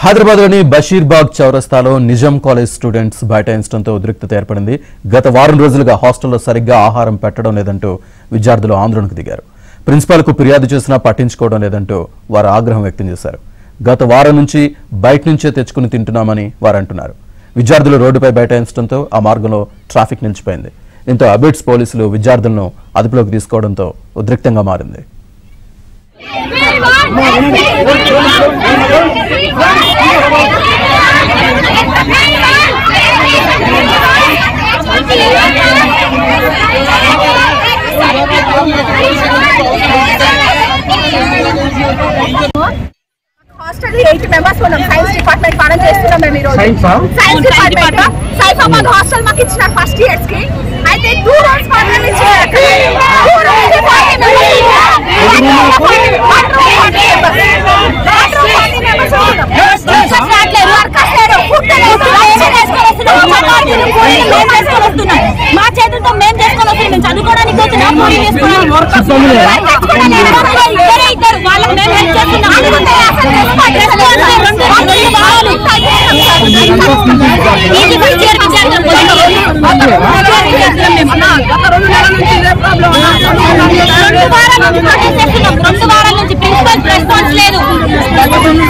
హైదరాబాద్లోని బషీర్బాగ్ చౌరస్తాలో Nizam college students బైఠాయించడంతో ఉద్రిక్తత ఏర్పడింది. గత వారం రోజులుగా హాస్టల్లో సరిగ్గా ఆహారం పెట్టడం లేదంటూ విద్యార్థులు ఆందోళనకు దిగారు. ప్రిన్సిపాల్కు ఫిర్యాదు చేసినా పట్టించుకోవడం లేదంటూ వారు ఆగ్రహం వ్యక్తం చేశారు. గత వారం నుంచి బయట నుంచే తెచ్చుకుని తింటున్నామని వారు అంటున్నారు. విద్యార్థులు రోడ్డుపై బైఠాయించడంతో ఆ మార్గంలో ట్రాఫిక్ నిలిచిపోయింది. దీంతో అబిడ్స్ పోలీసులు విద్యార్థులను అదుపులోకి తీసుకోవడంతో ఉద్రిక్తంగా మారింది. హాస్టల్ 8 మెంబర్స్ ఉన్నాం. సైన్స్ డిపార్ట్మెంట్ పాలన చేస్తున్నాం మేము ఈ రోజు. సైన్స్ డిపార్ట్మెంట్ సైఫాబాద్ హాస్టల్ మాకు ఇచ్చిన ఫస్ట్ ఇయర్స్ కి అయితే 2 రూమ్స్ మాత్రమే ఇచ్చారు. 2 రూమ్స్ 40 మెంబర్స్ మా చేతులతో మేము చేసుకొని వస్తున్నాం. మేము చదువుకోవడానికి పోతున్నాం.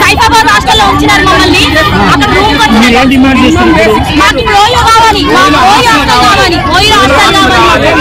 సైఫాబాద్ హాస్టల్లో ఉంచినారు మమ్మల్ని. అక్కడ రూమ్ మాకు ఓయో కావాలి, ఓయో హాస్టల్ కావాలి.